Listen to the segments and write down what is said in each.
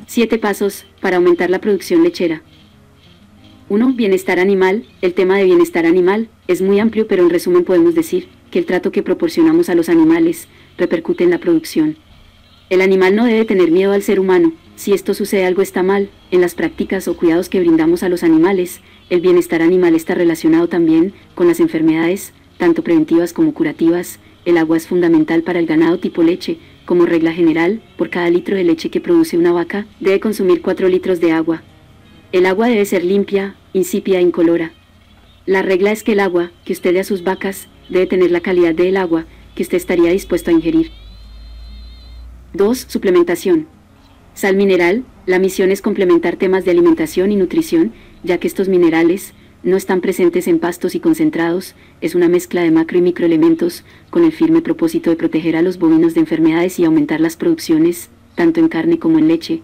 7 pasos para aumentar la producción lechera. 1. Bienestar animal. El tema de bienestar animal es muy amplio, pero en resumen podemos decir que el trato que proporcionamos a los animales repercute en la producción. El animal no debe tener miedo al ser humano. Si esto sucede, algo está mal. En las prácticas o cuidados que brindamos a los animales, el bienestar animal está relacionado también con las enfermedades, tanto preventivas como curativas. El agua es fundamental para el ganado tipo leche. Como regla general, por cada litro de leche que produce una vaca, debe consumir 4 litros de agua. El agua debe ser limpia, insípida e incolora. La regla es que el agua que usted dé a sus vacas debe tener la calidad del agua que usted estaría dispuesto a ingerir. 2. Suplementación. Sal mineral. La misión es complementar temas de alimentación y nutrición, ya que estos minerales no están presentes en pastos y concentrados. Es una mezcla de macro y microelementos con el firme propósito de proteger a los bovinos de enfermedades y aumentar las producciones, tanto en carne como en leche.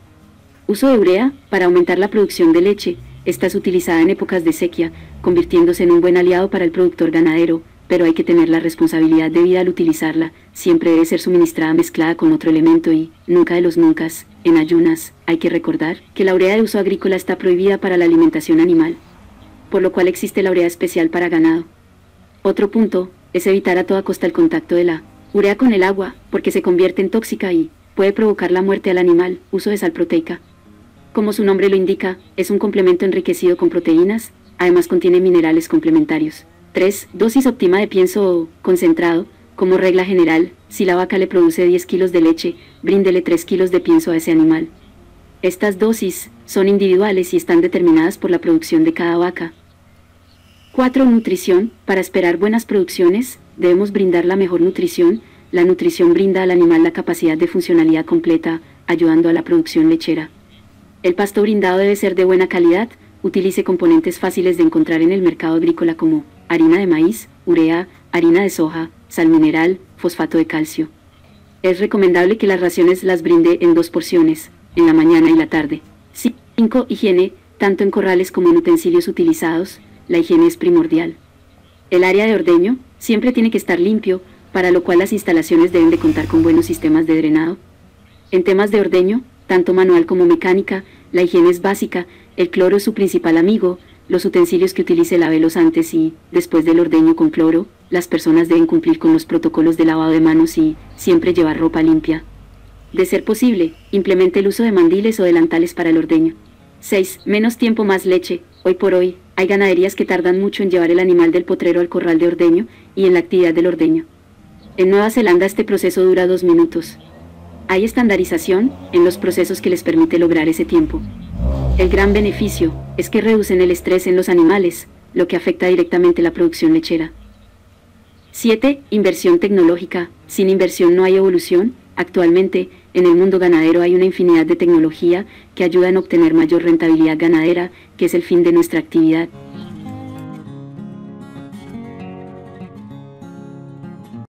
Uso de urea para aumentar la producción de leche. Esta es utilizada en épocas de sequía, convirtiéndose en un buen aliado para el productor ganadero, pero hay que tener la responsabilidad debida al utilizarla. Siempre debe ser suministrada mezclada con otro elemento y, nunca de los nuncas, en ayunas. Hay que recordar que la urea de uso agrícola está prohibida para la alimentación animal, por lo cual existe la urea especial para ganado. Otro punto es evitar a toda costa el contacto de la urea con el agua, porque se convierte en tóxica y puede provocar la muerte al animal. Uso de sal proteica. Como su nombre lo indica, es un complemento enriquecido con proteínas, además contiene minerales complementarios. 3. Dosis óptima de pienso concentrado. Como regla general, si la vaca le produce 10 kilos de leche, bríndele 3 kilos de pienso a ese animal. Estas dosis son individuales y están determinadas por la producción de cada vaca. 4. Nutrición. Para esperar buenas producciones, debemos brindar la mejor nutrición. La nutrición brinda al animal la capacidad de funcionalidad completa, ayudando a la producción lechera. El pasto brindado debe ser de buena calidad. Utilice componentes fáciles de encontrar en el mercado agrícola como harina de maíz, urea, harina de soja, sal mineral, fosfato de calcio. Es recomendable que las raciones las brinde en 2 porciones, en la mañana y la tarde. 5. Higiene. Tanto en corrales como en utensilios utilizados, la higiene es primordial. El área de ordeño siempre tiene que estar limpio, para lo cual las instalaciones deben de contar con buenos sistemas de drenado. En temas de ordeño, tanto manual como mecánica, la higiene es básica. El cloro es su principal amigo. Los utensilios que utilice, lávelos antes y después del ordeño con cloro. Las personas deben cumplir con los protocolos de lavado de manos y siempre llevar ropa limpia. De ser posible, implemente el uso de mandiles o delantales para el ordeño. 6. Menos tiempo, más leche. Hoy por hoy, hay ganaderías que tardan mucho en llevar el animal del potrero al corral de ordeño y en la actividad del ordeño. En Nueva Zelanda este proceso dura 2 minutos. Hay estandarización en los procesos que les permite lograr ese tiempo. El gran beneficio es que reducen el estrés en los animales, lo que afecta directamente la producción lechera. 7. Inversión tecnológica. Sin inversión no hay evolución. Actualmente, en el mundo ganadero hay una infinidad de tecnología que ayudan a obtener mayor rentabilidad ganadera, que es el fin de nuestra actividad.